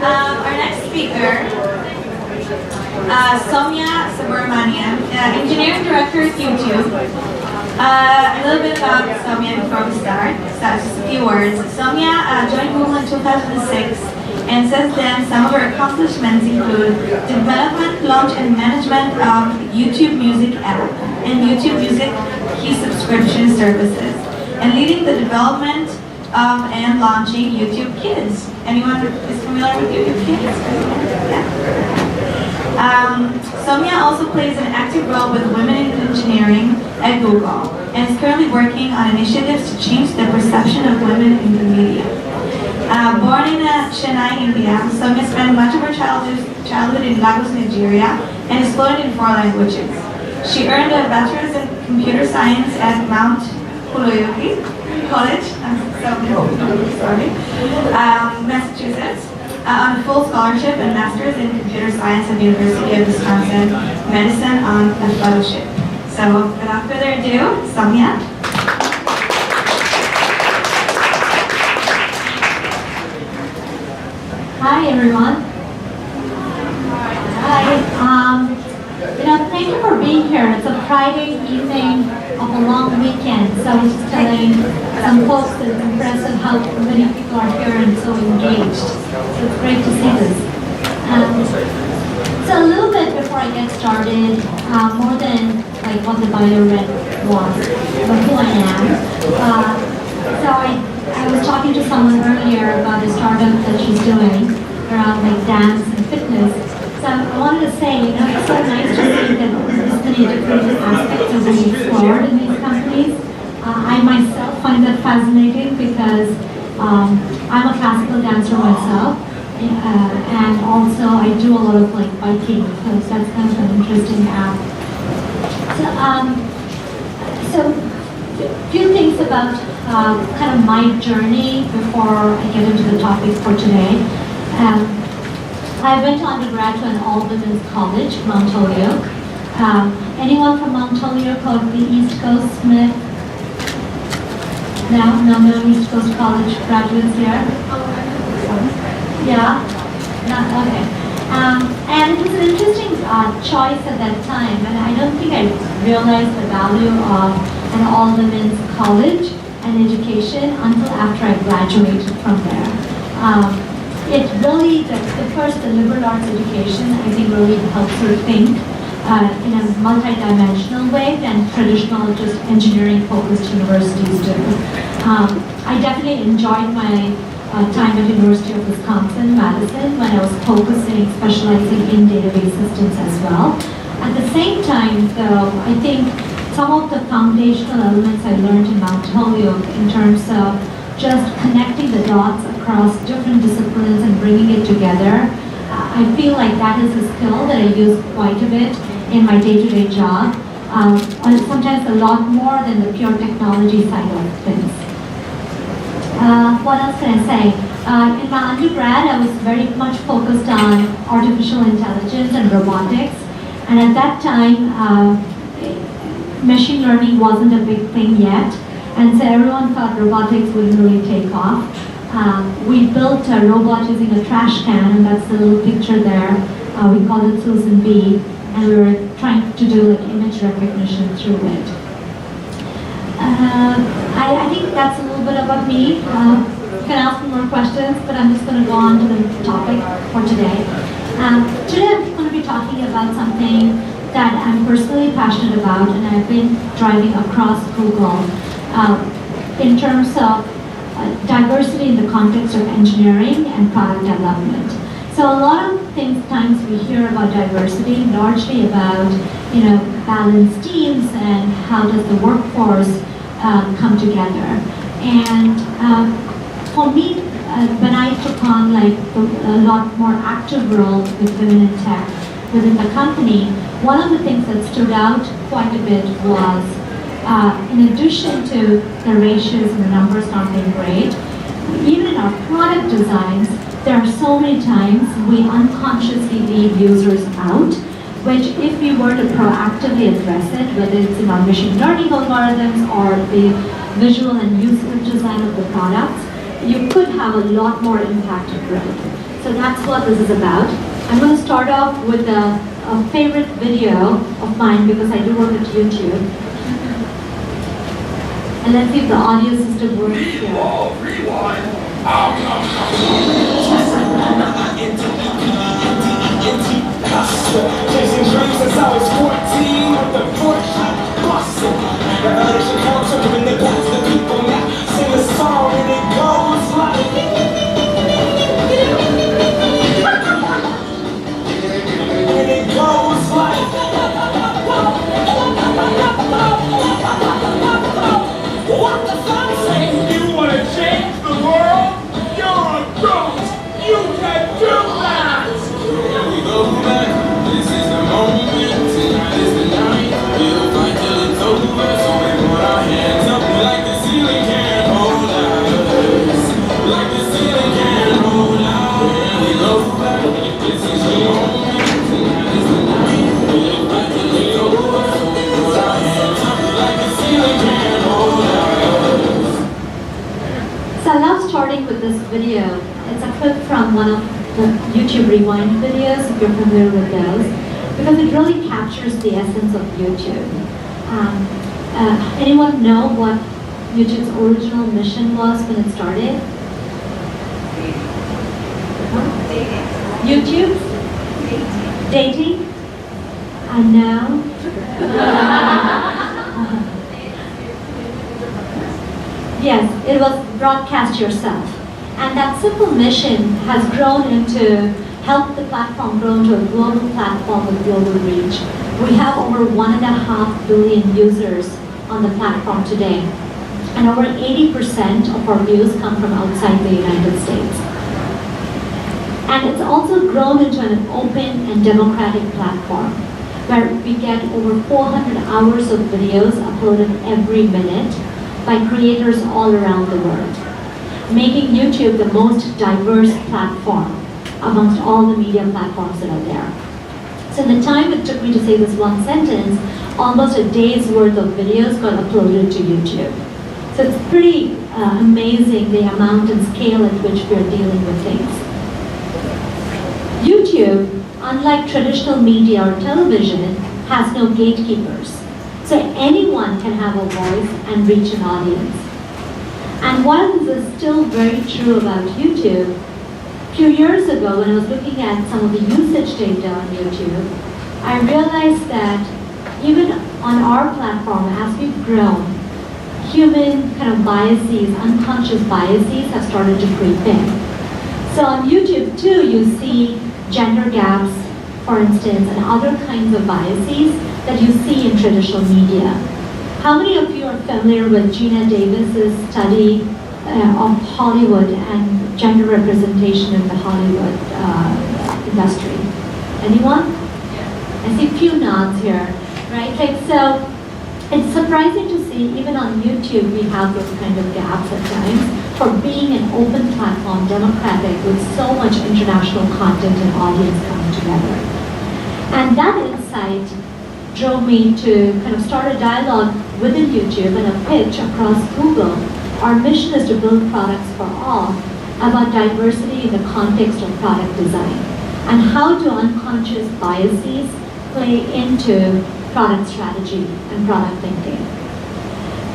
Our next speaker, Sowmya subramanian, engineering director at YouTube. A little bit about Sowmya before we start. So just a few words. Sowmya joined Google in 2006, and since then some of her accomplishments include development, launch, and management of YouTube Music app and YouTube Music key subscription services, and leading the development of and launching YouTube Kids. Anyone is familiar with YouTube Kids? Yeah. Sowmya also plays an active role with women in engineering at Google and is currently working on initiatives to change the perception of women in the media. Born in Chennai, India, Sowmya spent much of her childhood in Lagos, Nigeria, and is fluent in 4 languages. She earned a bachelor's in computer science at Mount Holyoke College, Massachusetts, on a full scholarship and master's in computer science at the University of Wisconsin Medicine on a fellowship. So without further ado, Sowmya. Hi everyone. Hi. Thank you for being here. It's a Friday evening of a long weekend, so I was just telling some folks that it's impressive how many people are here and so engaged. So it's great to see this. So a little bit before I get started, more than like what the bio read was, but who I am. So I was talking to someone earlier about a startup that she's doing around like dance and fitness. So I wanted to say, it's so nice to see that there's many different aspects are being explored in these companies. I myself find that fascinating because I'm a classical dancer myself, and also I do a lot of like biking, so that's kind of an interesting app. So a few things about kind of my journey before I get into the topic for today. I went to undergrad to an all-women's college, Mount Holyoke. Anyone from Mount Holyoke or the East Coast, Smith? No East Coast College graduates here? Yeah? No, okay. And it was an interesting choice at that time, and I don't think I realized the value of an all-women's college and education until after I graduated from there. It really, the liberal arts education, I think really helps her think in a multi-dimensional way than traditional just engineering-focused universities do. I definitely enjoyed my time at University of Wisconsin-Madison when I was specializing in database systems as well. At the same time, though, I think some of the foundational elements I learned in Mount Holyoke in terms of just connecting the dots across different disciplines and bringing it together. I feel like that is a skill that I use quite a bit in my day-to-day job, and sometimes a lot more than the pure technology side of things. What else can I say? In my undergrad, I was very much focused on artificial intelligence and robotics, and at that time, machine learning wasn't a big thing yet. And so everyone thought robotics wouldn't really take off. We built a robot using a trash can, and that's the little picture there. We called it Susan B, and we were trying to do like image recognition through it. I think that's a little bit about me. You can ask me more questions, but I'm just going to go on to the topic for today. Today I'm going to be talking about something that I'm personally passionate about, and I've been driving across Google. In terms of diversity in the context of engineering and product development. So a lot of times we hear about diversity largely about, balanced teams and how does the workforce come together. And for me, when I took on like a lot more active role with women in tech within the company, one of the things that stood out quite a bit was, in addition to the ratios and the numbers not being great, even in our product designs, there are so many times we unconsciously leave users out, which if we were to proactively address it, whether it's in our machine learning algorithms or the visual and user design of the products, you could have a lot more impact of growth. So that's what this is about. I'm going to start off with a favorite video of mine because I do work at YouTube. And let's see if the audio system works here. Whoa, rewind. Chasing dreams since I was 14 with the 4-shot bustle. The urge to come to bring the back to the people now. Sing a song and it goes like. And it goes like. What the fuck say? You wanna change the world? You're a ghost. You can do that. Here we go back. This is the moment. Tonight is the night. We'll fight till it's over. So we put our hands up like the ceiling can't hold us. Like the ceiling can't hold us. Here we go back. This is the moment. Tonight is the night. We'll fight till it's over. So we put our hands up like the ceiling can't hold us. So I love starting with this video. It's a clip from one of the YouTube Rewind videos, if you're familiar with those, because it really captures the essence of YouTube. Anyone know what YouTube's original mission was when it started? YouTube? Dating? I know. Yes, it was broadcast yourself. And that simple mission has grown into, helped the platform grow into a global platform with global reach. We have over 1.5 billion users on the platform today. And over 80% of our views come from outside the United States. And it's also grown into an open and democratic platform where we get over 400 hours of videos uploaded every minute by creators all around the world, making YouTube the most diverse platform amongst all the media platforms that are there. So in the time it took me to say this one sentence, almost a day's worth of videos got uploaded to YouTube. So it's pretty amazing the amount and scale at which we are dealing with things. YouTube, unlike traditional media or television, has no gatekeepers. So anyone can have a voice and reach an audience. And while this is still very true about YouTube, a few years ago when I was looking at some of the usage data on YouTube, I realized that even on our platform, as we've grown, human kind of biases, unconscious biases have started to creep in. So on YouTube too, you see gender gaps, for instance, and other kinds of biases that you see in traditional media. How many of you are familiar with Gina Davis's study of Hollywood and gender representation in the Hollywood industry? Anyone? I see a few nods here, right? Like, so it's surprising to see even on YouTube we have those kind of gaps at times for being an open platform, democratic, with so much international content and audience coming together. And that insight drove me to kind of start a dialogue within YouTube and a pitch across Google. Our mission is to build products for all about diversity in the context of product design and how do unconscious biases play into product strategy and product thinking.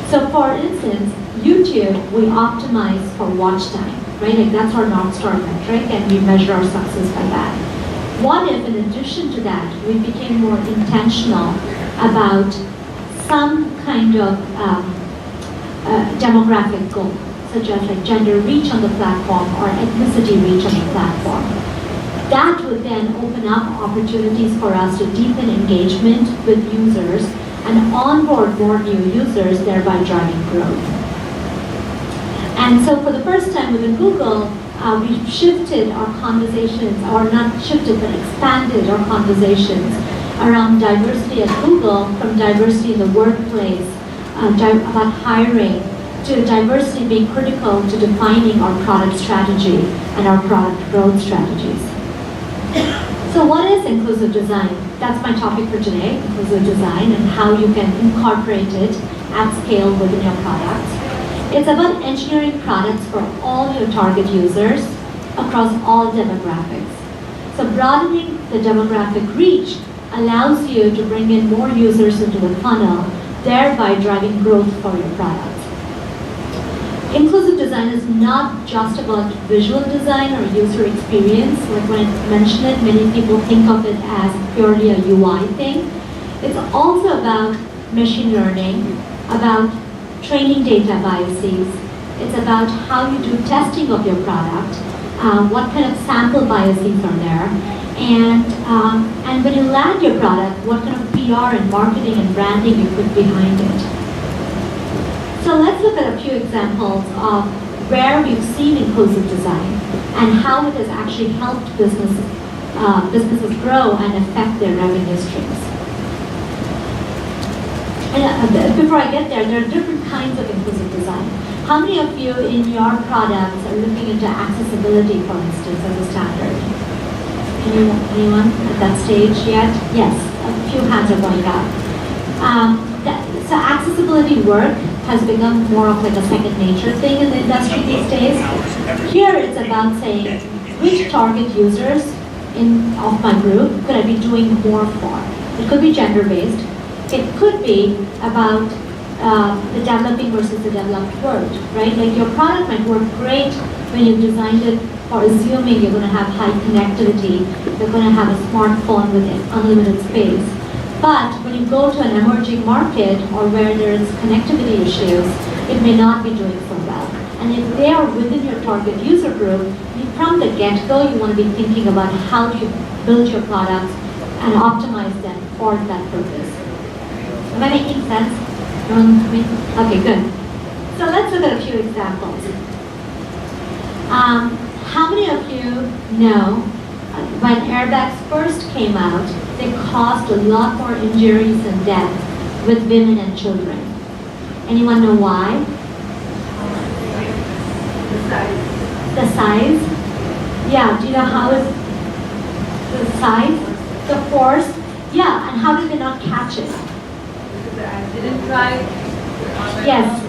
So for instance, YouTube, we optimize for watch time, right? Like that's our North Star metric and we measure our success by that. What if, in addition to that, we became more intentional about some kind of demographic goal, such as like gender reach on the platform or ethnicity reach on the platform? That would then open up opportunities for us to deepen engagement with users and onboard more new users, thereby driving growth. And so for the first time within Google, we shifted our conversations, or not shifted, but expanded our conversations around diversity at Google, from diversity in the workplace, about hiring, to diversity being critical to defining our product strategy and our product growth strategies. So what is inclusive design? That's my topic for today, inclusive design, and how you can incorporate it at scale within your products. It's about engineering products for all your target users across all demographics. So broadening the demographic reach allows you to bring in more users into the funnel, thereby driving growth for your products. Inclusive design is not just about visual design or user experience. Like when I mention it, many people think of it as purely a UI thing. It's also about machine learning, about training data biases. It's about how you do testing of your product, what kind of sample biases are there, and when you land your product, what kind of PR and marketing and branding you put behind it. So let's look at a few examples of where we've seen inclusive design and how it has actually helped businesses grow and affect their revenue streams. And before I get there are different kinds of inclusive design. How many of you in your products are looking into accessibility, for instance, as a standard? Anyone at that stage yet? Yes, a few hands are going up. So accessibility work has become more of like a second nature thing in the industry these days. Here it's about saying which target users of my group could I be doing more for. It could be gender-based. It could be about the developing versus the developed world, right? Like your product might work great when you've designed it for assuming you're going to have high connectivity, you're going to have a smartphone with unlimited space. But when you go to an emerging market or where there's connectivity issues, it may not be doing so well. And if they are within your target user group, from the get-go, you want to be thinking about how do you build your products and optimize them for that purpose. Am I making sense? Okay, good. So let's look at a few examples. How many of you know when airbags first came out, they caused a lot more injuries and death with women and children? Anyone know why? The size? Yeah, do you know how is the size? The force? Yeah, and how did they not catch it? Didn't try. Yes.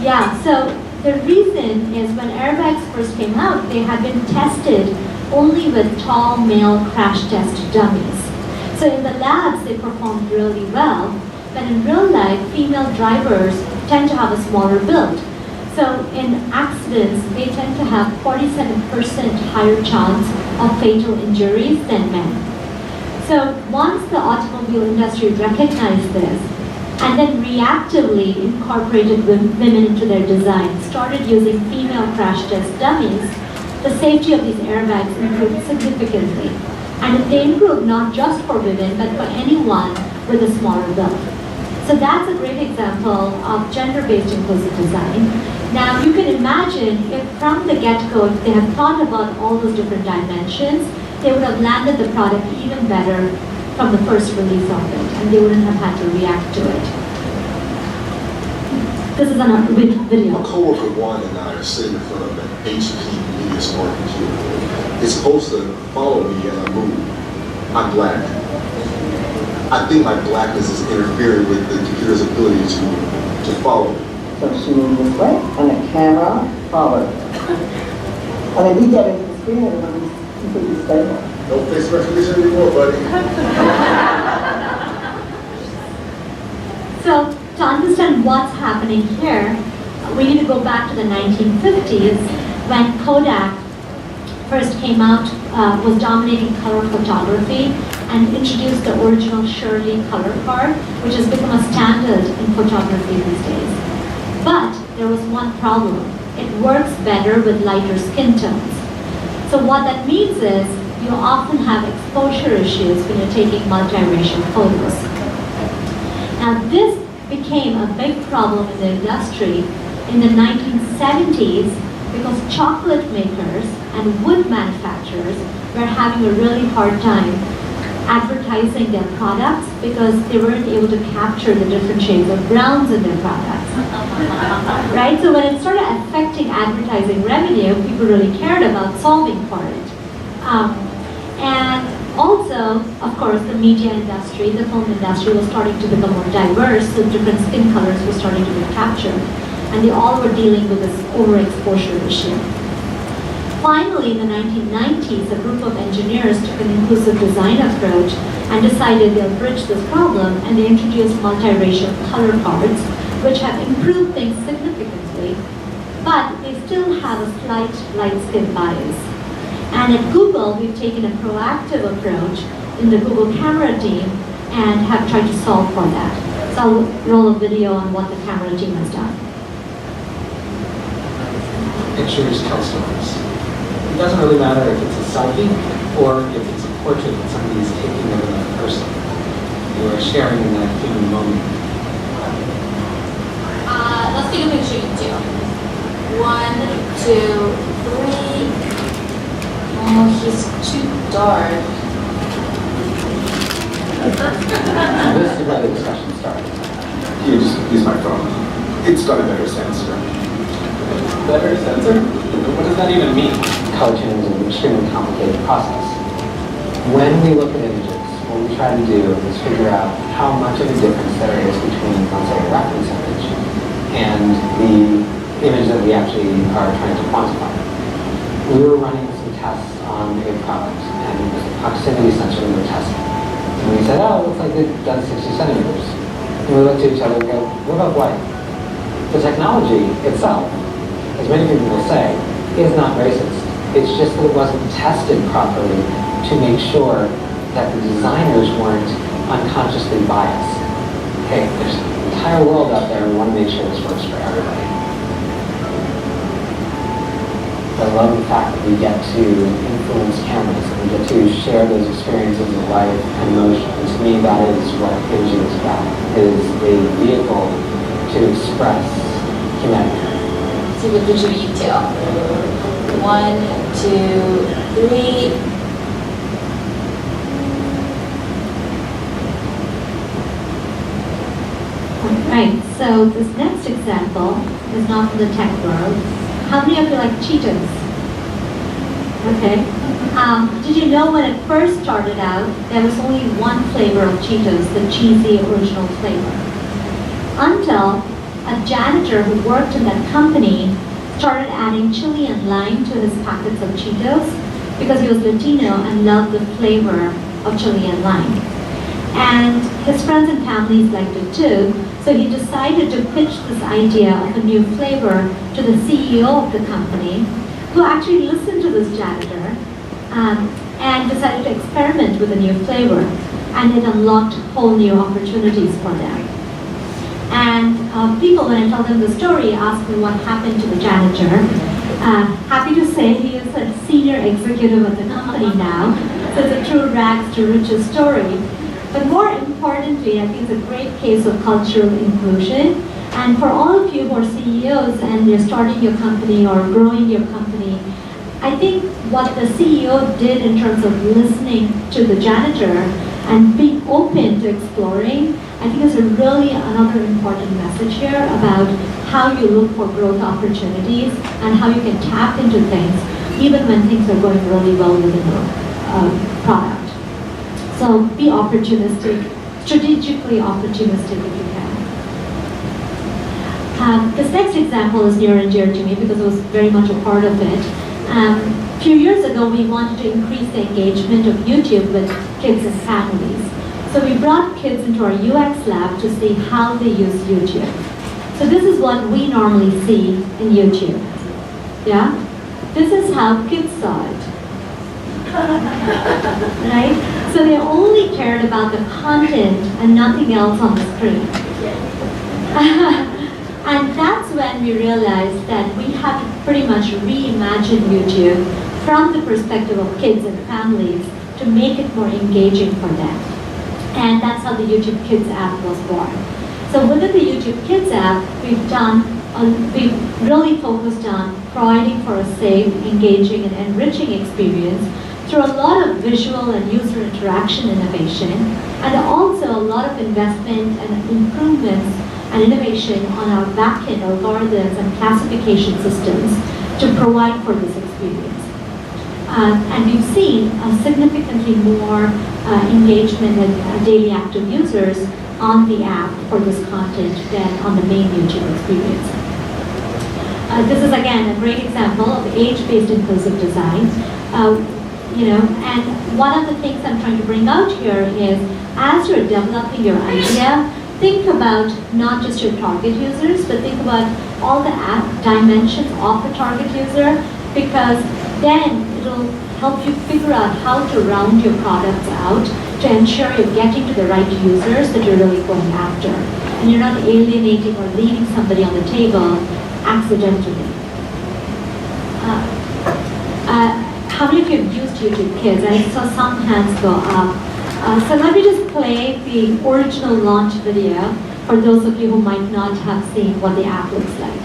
Yeah, so the reason is when airbags first came out, they had been tested only with tall male crash test dummies. So in the labs, they performed really well, but in real life, female drivers tend to have a smaller build. So in accidents, they tend to have 47% higher chance of fatal injuries than men. So once the automobile industry recognized this, and then reactively incorporated women into their design, started using female crash test dummies, the safety of these airbags improved significantly. And they improved not just for women, but for anyone with a smaller build. So that's a great example of gender-based inclusive design. Now you can imagine if from the get-go, if they had thought about all those different dimensions, they would have landed the product even better from the first release of it, and they wouldn't have had to react to it. This is a video. My coworker Juan and I are sitting in front of an HP Media Smart computer. It's supposed to follow me as I move. I'm black. I think my blackness is interfering with the computer's ability to follow me. So she moved this way, and the camera followed. And then we get into the screen and it was completely stable. No face recognition anymore, buddy. So to understand what's happening here, we need to go back to the 1950s when Kodak first came out, was dominating color photography and introduced the original Shirley color card, which has become a standard in photography these days. But there was one problem. It works better with lighter skin tones. So what that means is you often have exposure issues when you're taking multiracial photos. Now this became a big problem in the industry in the 1970s because chocolate makers and wood manufacturers were having a really hard time advertising their products because they weren't able to capture the different shades of browns in their products. Right? So when it started affecting advertising revenue, people really cared about solving for it. And also, of course, the media industry, the film industry was starting to become more diverse, so different skin colors were starting to be captured. And they all were dealing with this overexposure issue. Finally, in the 1990s, a group of engineers took an inclusive design approach and decided they'll bridge this problem, and they introduced multiracial color cards, which have improved things significantly, but they still have a slight light skin bias. And at Google, we've taken a proactive approach in the Google camera team and have tried to solve for that. So I'll roll a video on what the camera team has done. Pictures tell stories. It doesn't really matter if it's a selfie or if it's a portrait that somebody is taking of another person. You are sharing in that human moment. Let's take a picture, you two. 1, 2, 3. Oh, he's too dark. This is where the discussion started. Use my phone. It's got a better sensor. Better sensor? What does that even mean? Color changing is an extremely complicated process. When we look at images, what we try to do is figure out how much of a difference there is between, let's say, a reference image and the image that we actually are trying to quantify. We were running some tests on a product, and it was a proximity sensor we were testing. And we said, oh, it looks like it does 60 centimeters. And we looked at each other and go, what about white? The technology itself, as many people will say, is not racist. It's just that it wasn't tested properly to make sure that the designers weren't unconsciously biased. Hey, there's an entire world out there, and we want to make sure this works for everybody. I love the fact that we get to influence cameras, and we get to share those experiences of life and emotion. And to me, that is what imaging is about. It is a vehicle to express humanity. Take a picture, you two. 1, 2, 3. Right, so this next example is not from the tech world. How many of you like Cheetos? Okay. Did you know when it first started out, there was only one flavor of Cheetos, the cheesy original flavor? Until a janitor who worked in that company started adding chili and lime to his packets of Cheetos because he was Latino and loved the flavor of chili and lime. And his friends and families liked it too, so he decided to pitch this idea of a new flavor to the CEO of the company, who actually listened to this janitor and decided to experiment with a new flavor, and it unlocked whole new opportunities for them. And people, when I tell them the story, ask me what happened to the janitor. Happy to say he is a senior executive at the company now, so it's a true rags to riches story. But more importantly, I think it's a great case of cultural inclusion. And for all of you who are CEOs and you're starting your company or growing your company, I think what the CEO did in terms of listening to the janitor and being open to exploring, I think is a really another important message here about how you look for growth opportunities and how you can tap into things even when things are going really well within the product. So be opportunistic, strategically opportunistic if you can. This next example is near and dear to me because it was very much a part of it. A few years ago, we wanted to increase the engagement of YouTube with kids and families. So we brought kids into our UX lab to see how they use YouTube. So this is what we normally see in YouTube. Yeah? This is how kids saw it. Right? So they only cared about the content and nothing else on the screen. And that's when we realized that we have to pretty much reimagine YouTube from the perspective of kids and families to make it more engaging for them. And that's how the YouTube Kids app was born. So within the YouTube Kids app, we've done we really focused on providing for a safe, engaging, and enriching experience through a lot of visual and user interaction innovation, and also a lot of investment and improvements and innovation on our back-end algorithms and classification systems to provide for this experience. And we've seen significantly more engagement and daily active users on the app for this content than on the main YouTube experience. This is again a great example of age-based inclusive design. And one of the things I'm trying to bring out here is, as you're developing your idea, think about not just your target users, but think about all the dimensions of the target user, because then it'll help you figure out how to round your products out to ensure you're getting to the right users that you're really going after. And you're not alienating or leaving somebody on the table accidentally. How many of you have used YouTube Kids? I saw some hands go up. So let me just play the original launch video for those of you who might not have seen what the app looks like.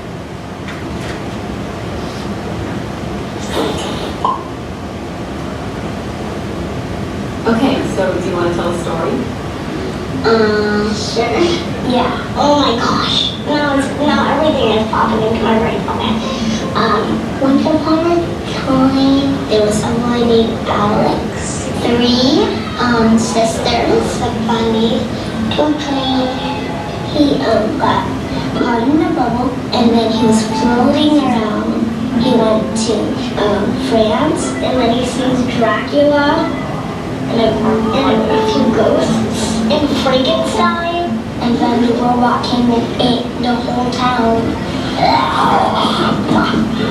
Okay, so do you want to tell a story? Sure. Yeah. Oh my gosh. Now everything is popping into my brain. Okay. Once upon a time, there was a boy named Alex. 3 sisters, like bunnies. Okay. He got caught in a bubble, and then he was floating around. He went to France, and then he sees Dracula. And a few ghosts and Frankenstein, and then the robot came and ate the whole town.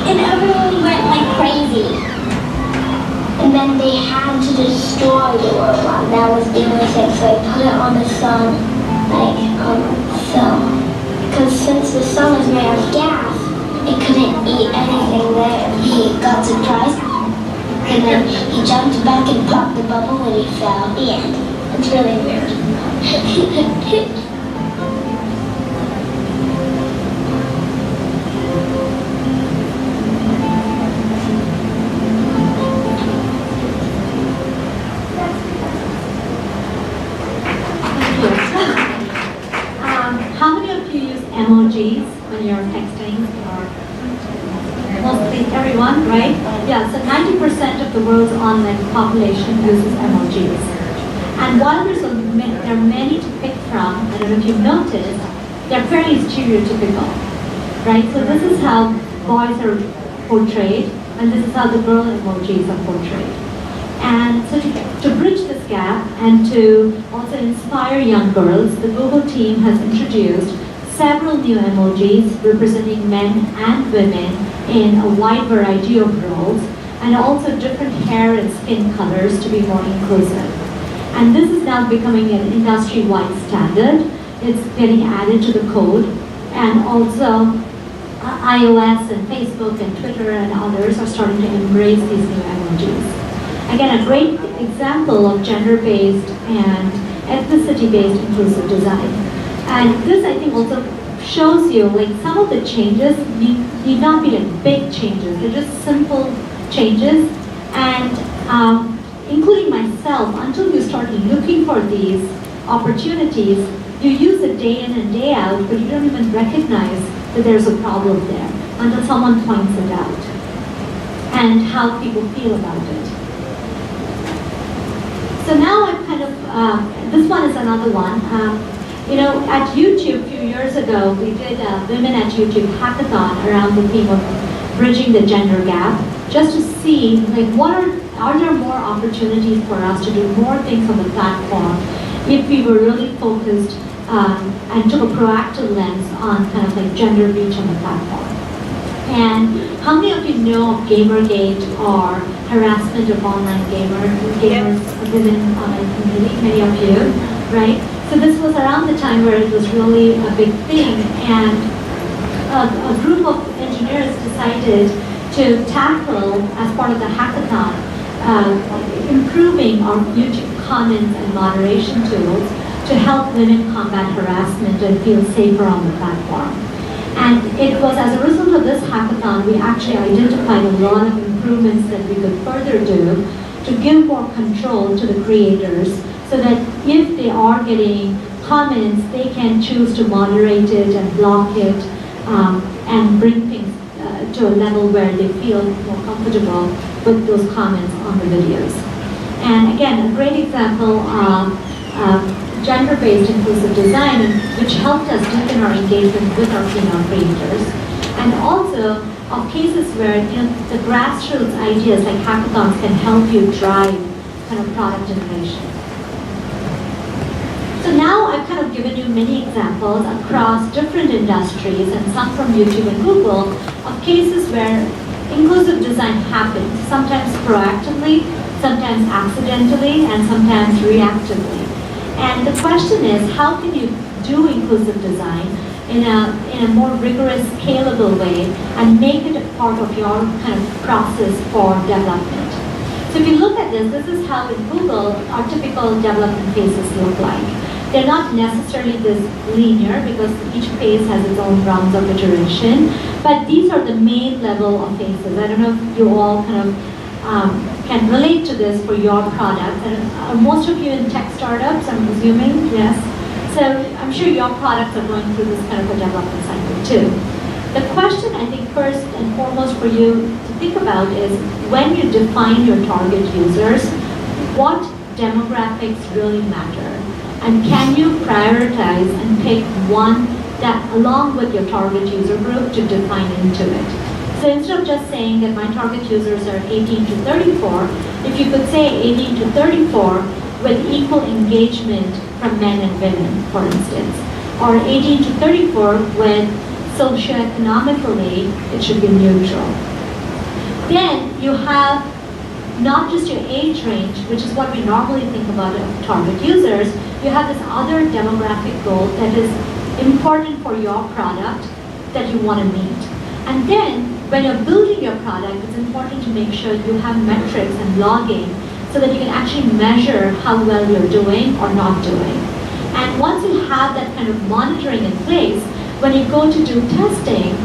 And everyone went like crazy. And then they had to destroy the robot. That was the only thing, so they put it on the sun, because since the sun is made of gas, it couldn't eat anything there. He got surprised. And then he jumped back and popped the bubble and he fell. The end. It's really weird. How many of you use emojis when you're texting? Mostly everyone, right? Yeah, so 90% of the world's online population uses emojis. And while there are many to pick from, I don't know if you've noticed, they're fairly stereotypical, right? So this is how boys are portrayed, and this is how the girl emojis are portrayed. And so to bridge this gap and to also inspire young girls, the Google team has introduced several new emojis representing men and women in a wide variety of roles, and also different hair and skin colors to be more inclusive. And this is now becoming an industry-wide standard. It's getting added to the code, and also iOS and Facebook and Twitter and others are starting to embrace these new emojis. Again, a great example of gender-based and ethnicity-based inclusive design. And this, I think, also shows you like some of the changes need not be like big changes. They're just simple changes. And including myself, until you start looking for these opportunities, you use it day in and day out, but you don't even recognize that there's a problem there until someone points it out and how people feel about it. So now I'm kind of, this one is another one. At YouTube a few years ago, we did a Women at YouTube hackathon around the theme of bridging the gender gap, just to see like are there more opportunities for us to do more things on the platform if we were really focused and took a proactive lens on kind of like gender reach on the platform. And how many of you know of Gamergate or harassment of online gamers, women online community? Many of you, right? So this was around the time where it was really a big thing, and a group of engineers decided to tackle, as part of the hackathon, improving our YouTube comments and moderation tools to help women combat harassment and feel safer on the platform. And it was as a result of this hackathon, we actually identified a lot of improvements that we could further do to give more control to the creators so that if they are getting comments, they can choose to moderate it and block it and bring things to a level where they feel more comfortable with those comments on the videos. And again, a great example of gender-based inclusive design, which helped us deepen our engagement with our female creators. And also of cases where the grassroots ideas like hackathons can help you drive kind of product innovation. So now I've kind of given you many examples across different industries and some from YouTube and Google of cases where inclusive design happens, sometimes proactively, sometimes accidentally, and sometimes reactively. And the question is, how can you do inclusive design in a more rigorous, scalable way and make it a part of your kind of process for development? So if you look at this is how in Google our typical development phases look like. They're not necessarily this linear because each phase has its own rounds of iteration, but these are the main level of phases. I don't know if you all kind of can relate to this for your product. And most of you in tech startups, I'm assuming, yes? So I'm sure your products are going through this kind of a development cycle too. The question I think first and foremost for you to think about is when you define your target users, what demographics really matter? And can you prioritize and pick one that along with your target user group to define into it? So instead of just saying that my target users are 18 to 34, if you could say 18 to 34 with equal engagement from men and women, for instance, or 18 to 34 with socioeconomically, it should be neutral. Then you have not just your age range, which is what we normally think about of target users, you have this other demographic goal that is important for your product that you want to meet. And then when you're building your product, it's important to make sure you have metrics and logging so that you can actually measure how well you're doing or not doing. And once you have that kind of monitoring in place, when you go to do testing,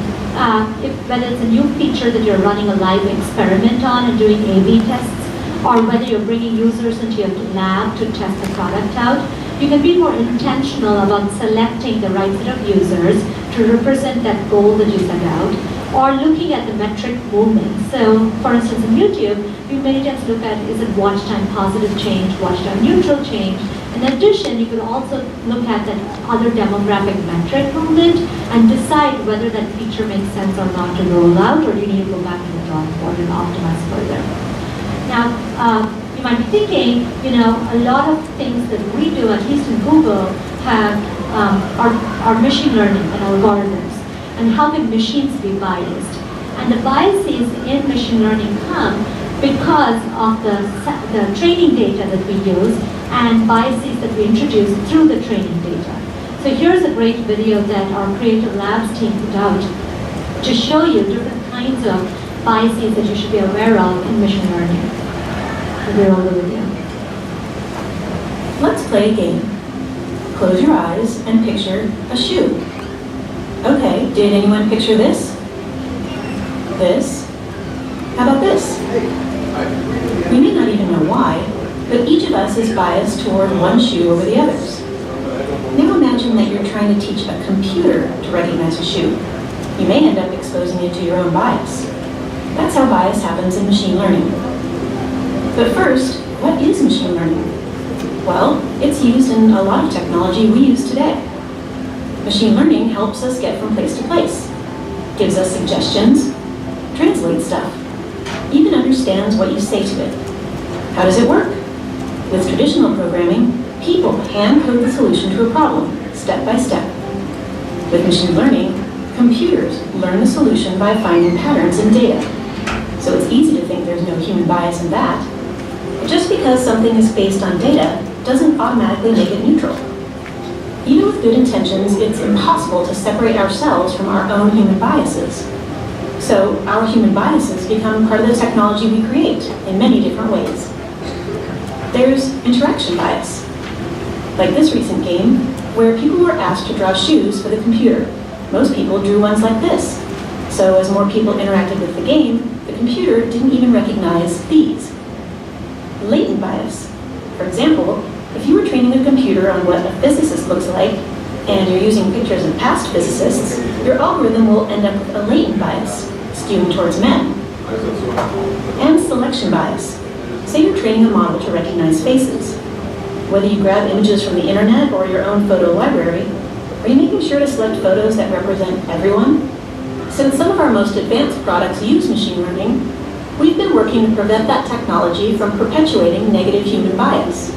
whether it's a new feature that you're running a live experiment on and doing A/B tests, or whether you're bringing users into your lab to test the product out, you can be more intentional about selecting the right set of users to represent that goal that you set out, or looking at the metric movement. So, for instance, in YouTube, we many times look at, is it watch time positive change, watch time neutral change. In addition, you could also look at that other demographic metric movement and decide whether that feature makes sense or not to roll out, or you need to go back to the drawing board and optimize further. Now, you might be thinking, a lot of things that we do, at least in Google, have are machine learning and algorithms. And how can machines be biased? And the biases in machine learning come because of the training data that we use and biases that we introduce through the training data. So here's a great video that our Creative Labs team put out to show you different kinds of biases that you should be aware of in machine learning. We'll roll the video. Let's play a game. Close your eyes and picture a shoe. Okay, did anyone picture this? This? How about this? We may not even know why, but each of us is biased toward one shoe over the others. Now imagine that you're trying to teach a computer to recognize a shoe. You may end up exposing it to your own bias. That's how bias happens in machine learning. But first, what is machine learning? Well, it's used in a lot of technology we use today. Machine learning helps us get from place to place, gives us suggestions, translates stuff, even understands what you say to it. How does it work? With traditional programming, people hand code the solution to a problem, step by step. With machine learning, computers learn the solution by finding patterns in data. So it's easy to think there's no human bias in that. Just because something is based on data doesn't automatically make it neutral. Even with good intentions, it's impossible to separate ourselves from our own human biases. So our human biases become part of the technology we create in many different ways. There's interaction bias, like this recent game where people were asked to draw shoes for the computer. Most people drew ones like this. So as more people interacted with the game, the computer didn't even recognize these. Latent bias. For example, if you were training a computer on what a physicist looks like, and you're using pictures of past physicists, your algorithm will end up with a latent bias, skewing towards men. And selection bias. Say you're training a model to recognize faces. Whether you grab images from the internet or your own photo library, are you making sure to select photos that represent everyone? Since some of our most advanced products use machine learning, we've been working to prevent that technology from perpetuating negative human bias.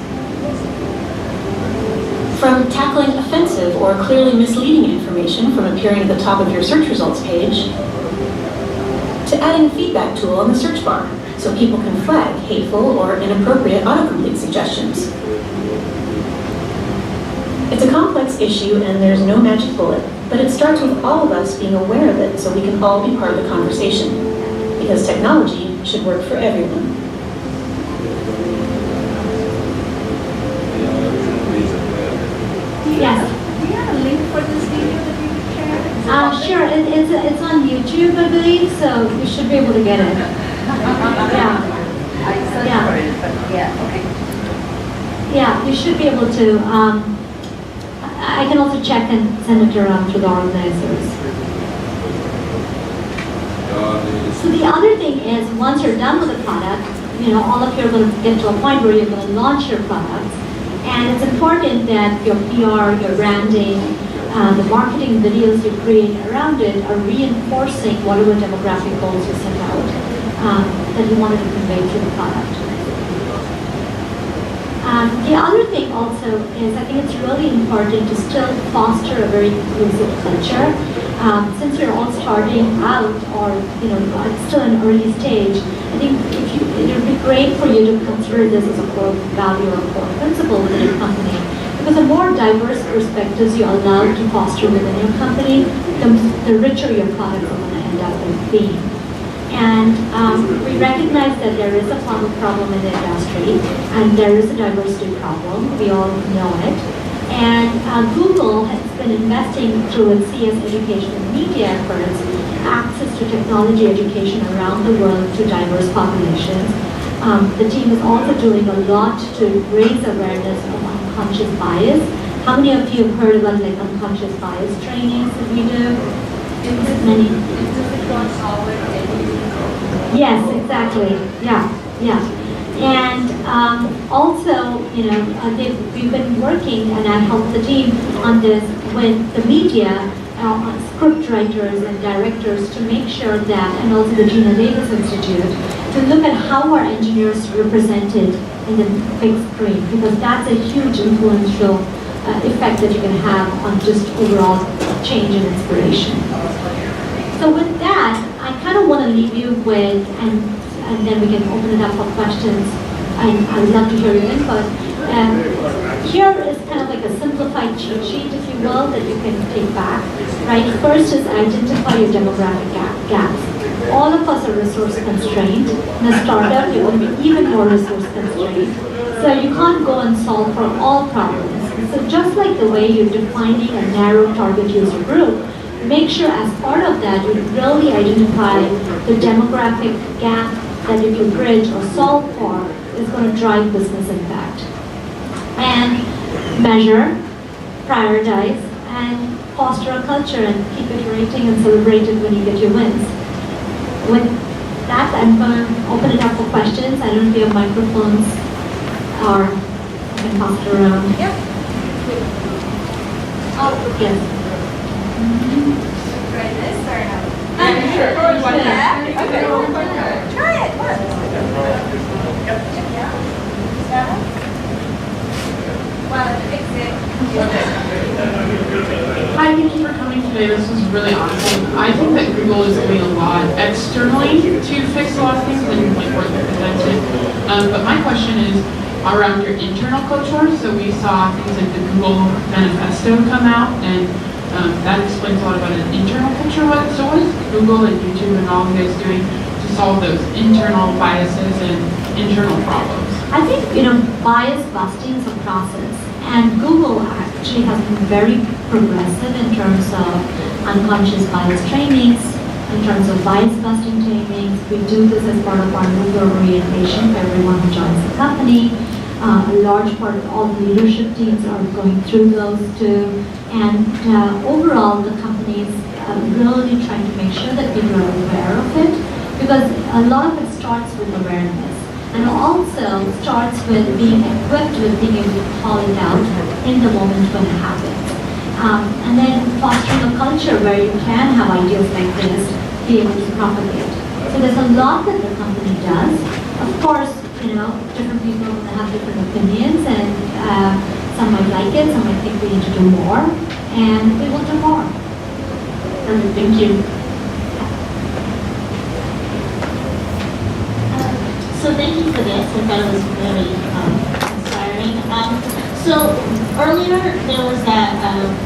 From tackling offensive or clearly misleading information from appearing at the top of your search results page, to adding a feedback tool on the search bar so people can flag hateful or inappropriate autocomplete suggestions. It's a complex issue and there's no magic bullet, but it starts with all of us being aware of it so we can all be part of the conversation, because technology should work for everyone. Yes. Do you have a link for this video that you could share? Sure, it's on YouTube, I believe, so you should be able to get it. Yeah. I searched Yeah. for it, but yeah, okay. Yeah, you should be able to. I can also check and send it around to the organizers. So the other thing is, once you're done with the product, all of you are going to get to a point where you're going to launch your products. And it's important that your PR, your branding, the marketing videos you create around it are reinforcing whatever demographic goals you set out that you wanted to convey to the product. The other thing also is, I think it's really important to still foster a very inclusive culture. Since you're all starting out or still in early stage, I think it would be great for you to consider this as a core value or core principle within your company. Because the more diverse perspectives you allow to foster within your company, the richer your products are going to end up being. And we recognize that there is a problem in the industry, and there is a diversity problem. We all know it. And Google has been investing through its CS education and media efforts, access to technology education around the world to diverse populations. The team is also doing a lot to raise awareness of unconscious bias. How many of you have heard about unconscious bias trainings that we do? Many. Yes, exactly. Yeah. And also, we've been working, and I've helped the team on this with the media, script writers and directors to make sure that, and also the Gina Davis Institute, to look at how our engineers represented in the big screen, because that's a huge influential effect that you can have on just overall change and inspiration. So with that, I kind of want to leave you with, and then we can open it up for questions, and I would love to hear your input. Here is kind of like a simplified cheat sheet, if you will, that you can take back. Right? First is identify your demographic gaps. All of us are resource constrained. In a startup, you're going to be even more resource constrained. So you can't go and solve for all problems. So just like the way you're defining a narrow target user group, make sure as part of that you really identify the demographic gap that if you bridge or solve for is going to drive business impact. And measure, prioritize, and foster a culture and keep iterating and celebrate it when you get your wins. With that, I'm going to open it up for questions. I don't know if you have microphones or you can pass it around. Yep. Oh, yes. Try this or no? Sure. Okay. Try it. What? Well, fix it. Hi, thank you for coming today. This was really awesome. I think that Google is doing a lot externally to fix a lot of things and like what you presented. But my question is around your internal culture. So we saw things like the Google Manifesto come out, and that explains a lot about an internal culture. So what is Google and YouTube and all of you guys doing to solve those internal biases and internal problems? I think, bias busting is a process, And Google actually has been very progressive in terms of unconscious bias trainings, in terms of bias busting trainings. We do this as part of our Google orientation for everyone who joins the company. A large part of all the leadership teams are going through those too. And overall, the company is really trying to make sure that people are aware of it, because a lot of it starts with awareness. And also starts with being equipped with being able to call it out in the moment when it happens. And then fostering a culture where you can have ideas like this be able to propagate. So there's a lot that the company does. Of course, different people have different opinions, and some might like it, some might think we need to do more, and we will do more. Thank you. So thank you for this. I thought it was very inspiring. So earlier there was that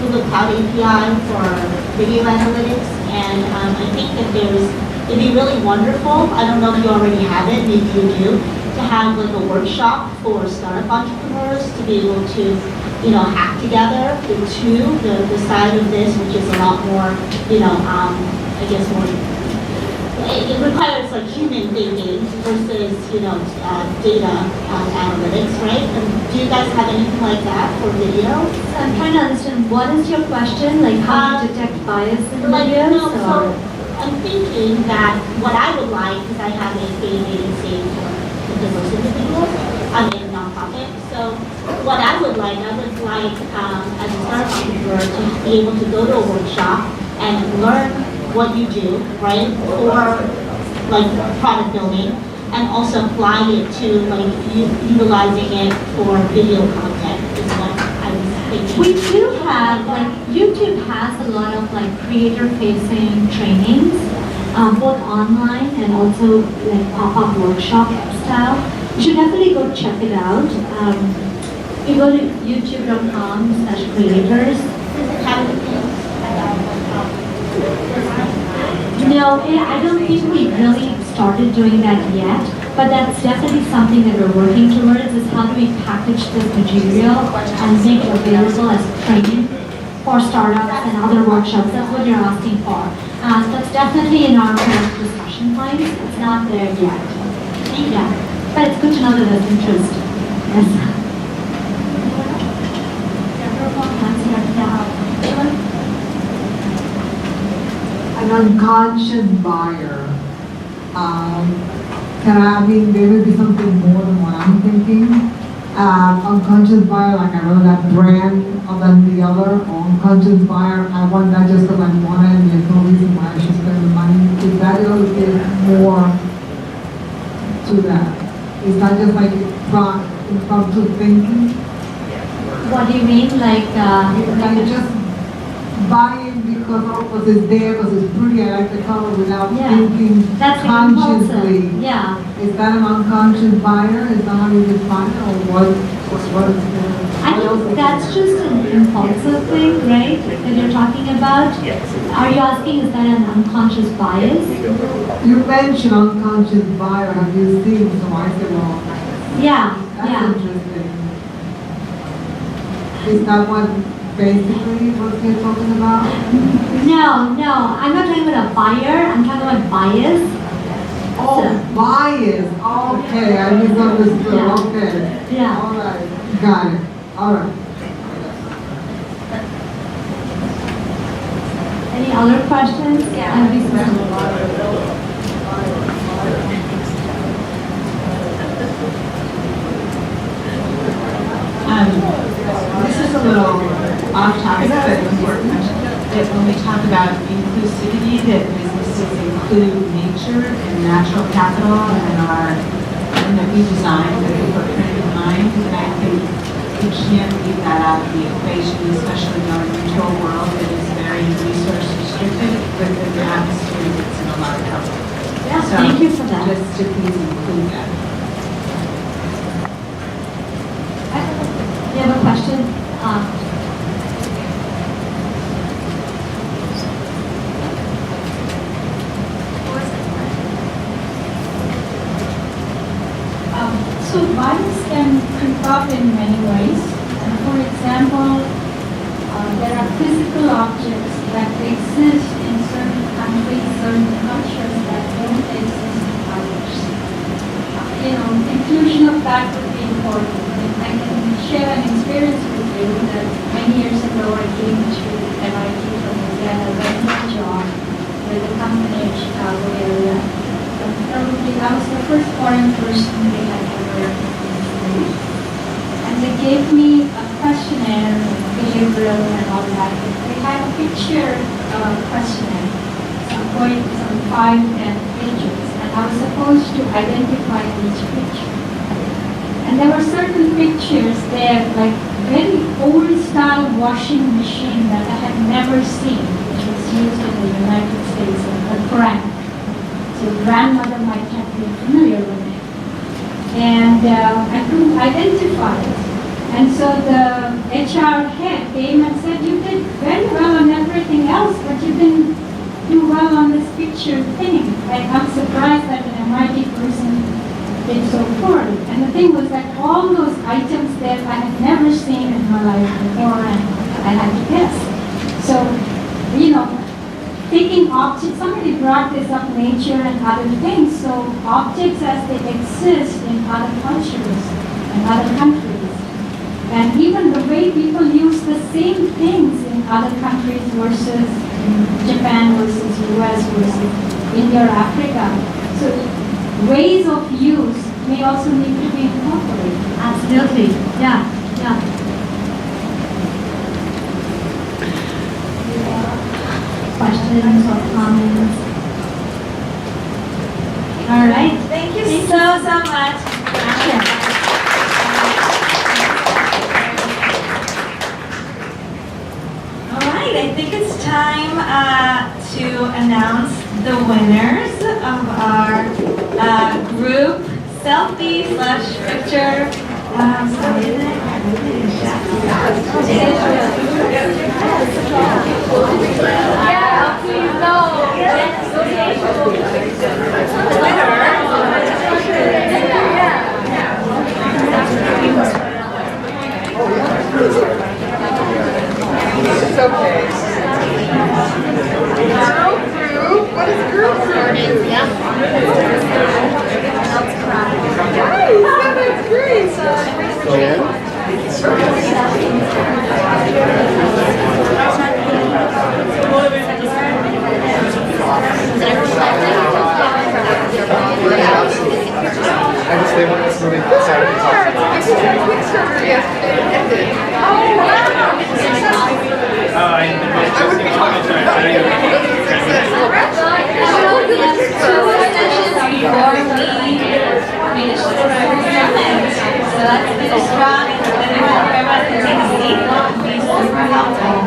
Google Cloud API for video analytics, and I think that it'd be really wonderful. I don't know if you already have it, maybe you do, to have like a workshop for startup entrepreneurs to be able to, hack together the side of this, which is a lot more, I guess more. It requires like human thinking versus, data analytics, right? And do you guys have anything like that for video? So I'm trying to understand, what is your question? Like how to detect bias in videos? So I'm thinking that what I would like, because I have a big agency for diverse individuals, I'm a nonprofit. So what I would like as a startup entrepreneur, to be able to go to a workshop and learn what you do, right, for like product building, and also apply it to like utilizing it for video content is what I was thinking. We do have, like, YouTube has a lot of like creator-facing trainings, both online and also like pop-up workshop style. You should definitely go check it out. You go to youtube.com/creators. No, I don't think we really started doing that yet, but that's definitely something that we're working towards, is how do we package this material and make it available as training for startups and other workshops. That's what you're asking for. That's definitely in our current discussion points. It's not there yet. Yeah, but it's good to know that there's interest. Yes. An unconscious buyer. There may be something more than what I'm thinking. Unconscious buyer, like I know that brand other than the other, or unconscious buyer, I want that just because I want it and there's no reason why I should spend the money. Is that a little bit more to that? It's not just like impromptu thinking. What do you mean, like just buying because it's there, because it's pretty, I like the color, without thinking consciously. Yeah. Is that an unconscious buyer? Is that how you define it, or what is it? I think that's just an impulsive thing, right, that you're talking about? Yes. Are you asking, is that an unconscious bias? You mentioned unconscious buyer, have you seen, so I said, well, that's interesting. Is that what basically what you're talking about? No, I'm not talking about a buyer, I'm talking about bias. Oh, bias, okay, I misunderstood, okay. Yeah. All right, got it, all right. Any other questions? This is a little off topic, but important, that when we talk about inclusivity, that businesses include nature and natural capital and that we design with the footprint in mind. And I think we can't leave that out of the equation, especially going into a world that is very resource restricted with the atmosphere that's in a lot of trouble. Yeah, So thank you for that. Just to please include that. You have a question? So bias can creep up in many ways. for example, there are physical objects that exist in certain countries, certain cultures that don't exist in others. Inclusion of that would be important. I can share an experience with you that many years ago I came to MIT from Indiana, a very good job with a company in Chicago area. Probably I was the first foreign person they had ever interviewed. And they gave me a questionnaire, behavioral and all that. They had a picture questionnaire, some 5-10 pages, and I was supposed to identify each picture. And there were certain pictures there, like very old style washing machine that I had never seen, which was used in the United States, a brand. So grandmother might have been familiar with it. And I couldn't identify it. And so the HR head came and said, you did very well on everything else, but you didn't do well on this picture thing. I'm surprised that an MIT person did so poorly. And the thing was that all those items there I had never seen in my life before, and I had to guess. So, taking objects, somebody brought this up, nature and other things, so objects as they exist in other cultures and other countries. And even the way people use the same things in other countries versus Japan versus US versus India or Africa. So ways of use may also need to be incorporated. Absolutely. Yeah. Questions or comments? All right. Thank you so much. All right, I think it's time to announce the winners of our group selfie/picture. Yeah, please It's okay. Girl group? What is girl group? Guys, that's great. I just they want us moving outside of the top. I did a Kickstarter yesterday and ended. Oh, wow. I would be talking about So let's finish strong and everyone can take a seat. It'll be super helpful.